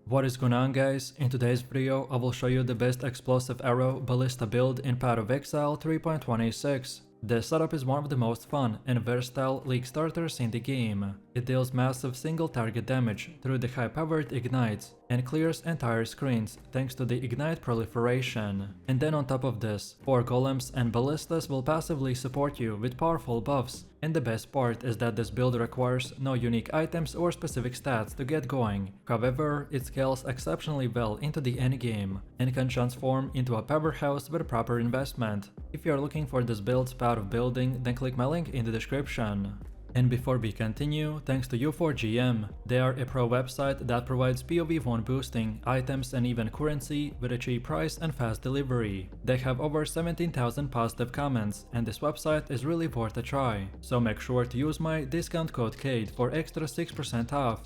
What is going on, guys? In today's video I will show you the best explosive arrow ballista build in Path of Exile 3.26. This setup is one of the most fun and versatile league starters in the game. It deals massive single target damage through the high powered ignites and clears entire screens thanks to the Ignite Proliferation. And then on top of this, 4 golems and ballistas will passively support you with powerful buffs. And the best part is that this build requires no unique items or specific stats to get going. However, it scales exceptionally well into the endgame and can transform into a powerhouse with proper investment. If you are looking for this build's path of building, then click my link in the description. And before we continue, thanks to U4GM, they are a pro website that provides PoE1 boosting, items and even currency with a cheap price and fast delivery. They have over 17,000 positive comments and this website is really worth a try. So make sure to use my discount code CADE for extra 6% off.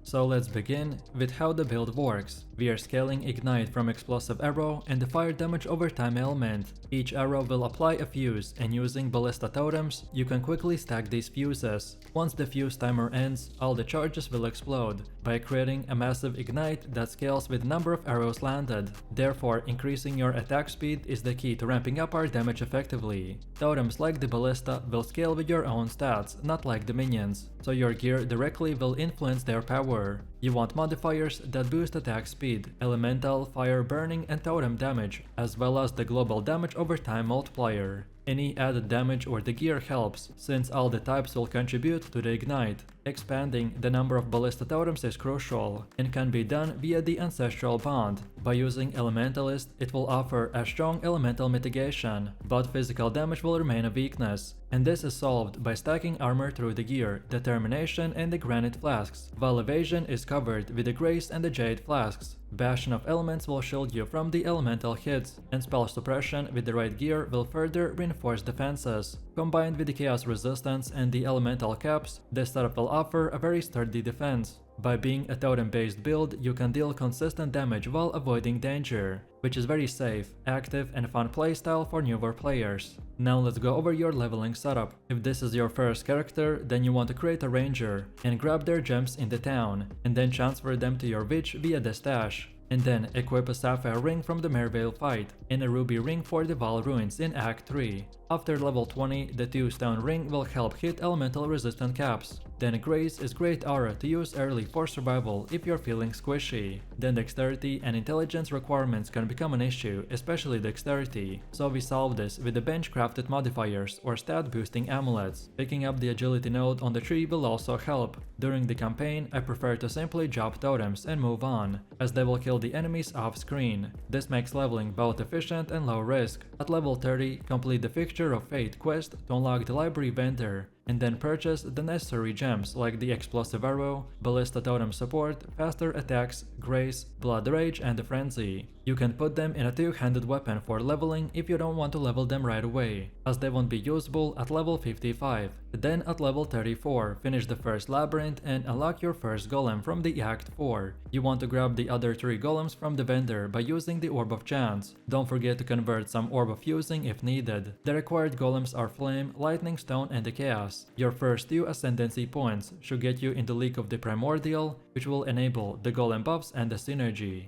So let's begin with how the build works. We are scaling Ignite from Explosive Arrow and the Fire Damage over Time element. Each arrow will apply a fuse, and using Ballista totems, you can quickly stack these fuses. Once the fuse timer ends, all the charges will explode, by creating a massive Ignite that scales with the number of arrows landed. Therefore, increasing your attack speed is the key to ramping up our damage effectively. Totems like the Ballista will scale with your own stats, not like the minions, so your gear directly will influence their power. You want modifiers that boost attack speed, elemental, fire, burning and totem damage, as well as the global damage over time multiplier. Any added damage or the gear helps, since all the types will contribute to the Ignite. Expanding the number of ballista totems is crucial, and can be done via the Ancestral Bond. By using Elementalist, it will offer a strong elemental mitigation, but physical damage will remain a weakness. And this is solved by stacking armor through the gear, determination and the granite flasks, while evasion is covered with the grace and the jade flasks. Bastion of Elements will shield you from the elemental hits, and spell suppression with the right gear will further reinforce defenses. Combined with the chaos resistance and the elemental caps, this setup will offer a very sturdy defense. By being a totem-based build, you can deal consistent damage while avoiding danger, which is very safe, active and fun playstyle for newer players. Now let's go over your leveling setup. If this is your first character, then you want to create a ranger and grab their gems in the town, and then transfer them to your witch via the stash. And then equip a sapphire ring from the Merveil fight and a ruby ring for the Val ruins in Act 3. After level 20, the 2-stone ring will help hit elemental resistant caps. Then grace is great aura to use early for survival if you're feeling squishy. Then dexterity and intelligence requirements can become an issue, especially dexterity. So we solve this with the bench crafted modifiers or stat boosting amulets. Picking up the agility node on the tree will also help. During the campaign, I prefer to simply drop totems and move on, as they will kill the enemies off screen. This makes leveling both efficient and low risk. At level 30, complete the Fixture of Fate quest to unlock the library vendor, and then purchase the necessary gems like the Explosive Arrow, Ballista Totem Support, Faster Attacks, Grace, Blood Rage and the Frenzy. You can put them in a 2-handed weapon for leveling if you don't want to level them right away, as they won't be usable at level 55. Then at level 34, finish the first labyrinth and unlock your first golem from the Act 4. You want to grab the other 3 golems from the vendor by using the Orb of Chance. Don't forget to convert some Orb of Fusing if needed. The required golems are Flame, Lightning Stone and the Chaos. Your first 2 Ascendancy points should get you in the League of the Primordial, which will enable the golem buffs and the synergy.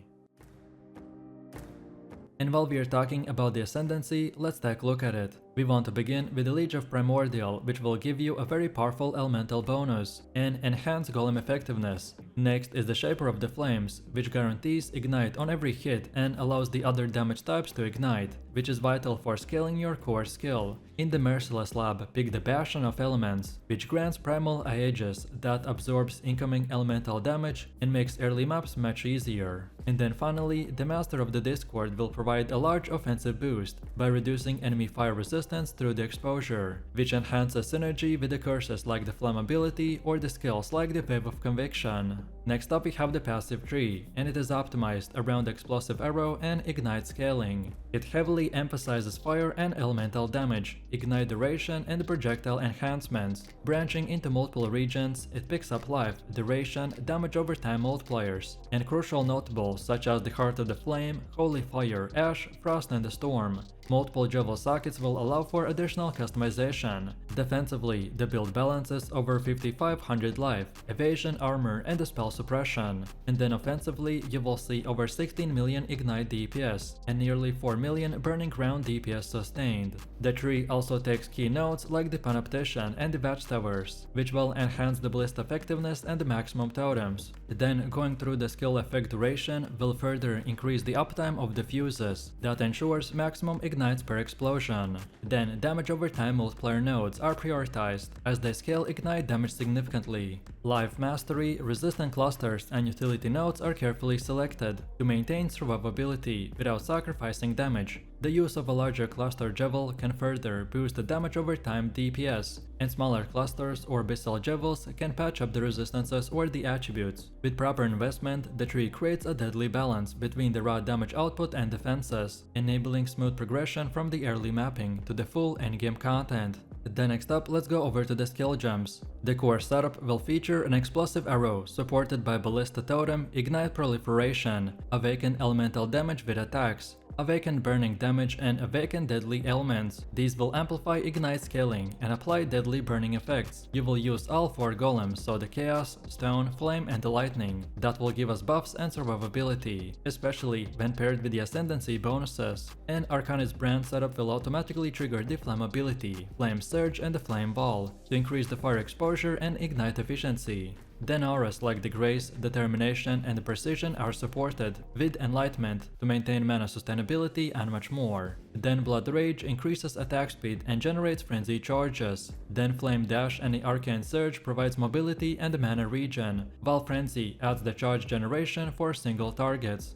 And while we are talking about the Ascendancy, let's take a look at it. We want to begin with the Liege of Primordial, which will give you a very powerful elemental bonus and enhance golem effectiveness. Next is the Shaper of the Flames, which guarantees Ignite on every hit and allows the other damage types to ignite, which is vital for scaling your core skill. In the Merciless lab, pick the Bastion of Elements, which grants Primal Aegis that absorbs incoming elemental damage and makes early maps much easier. And then finally, the Master of the Discord will provide a large offensive boost by reducing enemy fire resistance through the exposure, which enhances synergy with the curses like the Flammability or the skills like the Wave of Conviction. Next up we have the passive tree, and it is optimized around Explosive Arrow and Ignite scaling. It heavily emphasizes fire and elemental damage, ignite duration and projectile enhancements. Branching into multiple regions, it picks up life, duration, damage over time multipliers, and crucial notables such as the Heart of the Flame, Holy Fire, Ash, Frost and the Storm. Multiple Jewel sockets will allow for additional customization. Defensively, the build balances over 5500 life, evasion, armor, and spell suppression. And then offensively, you will see over 16 million Ignite DPS and nearly 4 million Burning Ground DPS sustained. The tree also takes key notes like the Panoptician and the Watchtowers, which will enhance the ballista effectiveness and the maximum totems. Then going through the skill effect duration will further increase the uptime of the fuses that ensures maximum ignites per explosion. Then damage over time multiplier nodes are prioritized as they scale ignite damage significantly. Life mastery, resistant clusters and utility nodes are carefully selected to maintain survivability without sacrificing damage. The use of a larger cluster Jewel can further boost the damage over time DPS, and smaller clusters or Abyssal Jewels can patch up the resistances or the attributes. With proper investment, the tree creates a deadly balance between the raw damage output and defenses, enabling smooth progression from the early mapping to the full endgame content. Then next up, let's go over to the skill gems. The core setup will feature an explosive arrow supported by ballista totem, Ignite Proliferation, awaken elemental damage with attacks, awaken burning damage and awaken deadly elements. These will amplify ignite scaling and apply deadly burning effects. You will use all 4 golems, so the chaos, stone, flame and the lightning. That will give us buffs and survivability, especially when paired with the ascendancy bonuses. And Arcanist brand setup will automatically trigger the flammability, flame surge and the flame ball to increase the fire exposure and ignite efficiency. Then auras like the Grace, Determination and the Precision are supported, with Enlightenment to maintain mana sustainability and much more. Then Blood Rage increases attack speed and generates frenzy charges. Then Flame Dash and the Arcane Surge provides mobility and mana regen, while Frenzy adds the charge generation for single targets.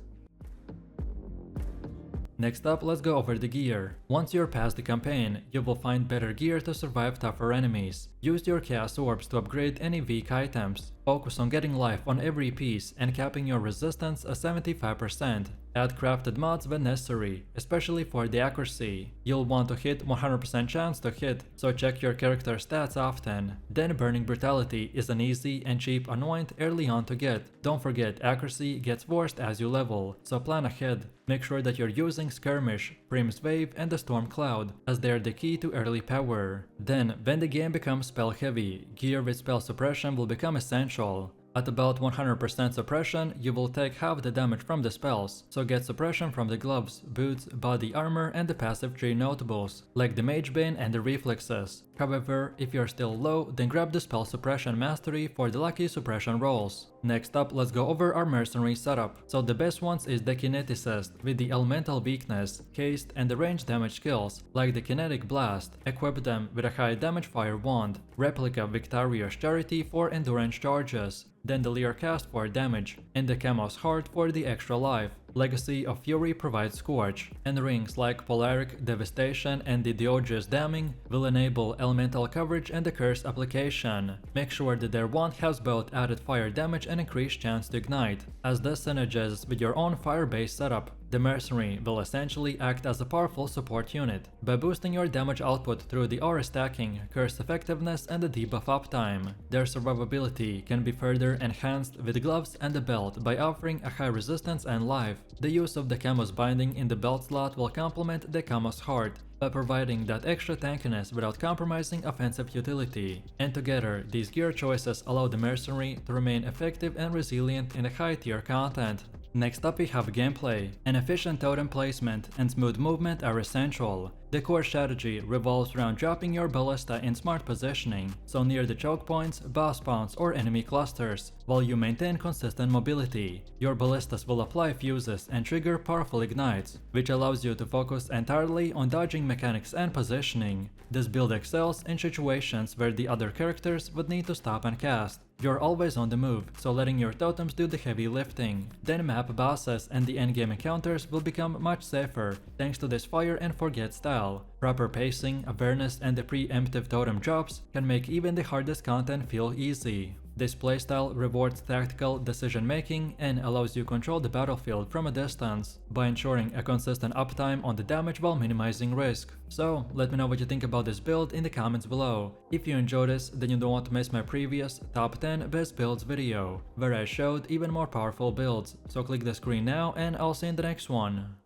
Next up, let's go over the gear. Once you're past the campaign, you will find better gear to survive tougher enemies. Use your Chaos Orbs to upgrade any weak items. Focus on getting life on every piece and capping your resistance at 75%. Add crafted mods when necessary, especially for the accuracy. You'll want to hit 100% chance to hit, so check your character stats often. Then Burning Brutality is an easy and cheap anoint early on to get. Don't forget, accuracy gets worse as you level, so plan ahead. Make sure that you're using Skirmish, Prim's Wave and the Storm Cloud, as they're the key to early power. Then, when the game becomes spell heavy, gear with spell suppression will become essential. At about 100% suppression, you will take half the damage from the spells, so get suppression from the gloves, boots, body armor and the passive tree notables, like the Mage Bane and the Reflexes. However, if you're still low, then grab the spell suppression mastery for the lucky suppression rolls. Next up, let's go over our mercenary setup. So the best ones is the Kineticist with the elemental weakness, haste and the range damage skills, like the Kinetic Blast. Equip them with a high damage fire wand, Replica Victorious Charity for endurance charges, then the Leer Cast for damage, and the Camo's Heart for the extra life. Legacy of Fury provides Scorch, and rings like Polaric Devastation and the Diogenes Damning will enable elemental coverage and the curse application. Make sure that their wand has both added fire damage and increased chance to ignite, as this synergizes with your own fire-based setup. The Mercenary will essentially act as a powerful support unit by boosting your damage output through the aura stacking, curse effectiveness and the debuff uptime. Their survivability can be further enhanced with gloves and the belt by offering a high resistance and life. The use of the Camo's binding in the belt slot will complement the Camo's Heart by providing that extra tankiness without compromising offensive utility. And together, these gear choices allow the Mercenary to remain effective and resilient in the high tier content. Next up we have gameplay. An efficient totem placement and smooth movement are essential. The core strategy revolves around dropping your ballista in smart positioning, so near the choke points, boss spawns or enemy clusters, while you maintain consistent mobility. Your ballistas will apply fuses and trigger powerful ignites, which allows you to focus entirely on dodging mechanics and positioning. This build excels in situations where the other characters would need to stop and cast. You're always on the move, so letting your totems do the heavy lifting. Then map bosses and the endgame encounters will become much safer thanks to this fire and forget style. Proper pacing, awareness and the preemptive totem drops can make even the hardest content feel easy. This playstyle rewards tactical decision making and allows you to control the battlefield from a distance by ensuring a consistent uptime on the damage while minimizing risk. So let me know what you think about this build in the comments below. If you enjoyed this, then you don't want to miss my previous top 10 best builds video, where I showed even more powerful builds. So click the screen now and I'll see you in the next one.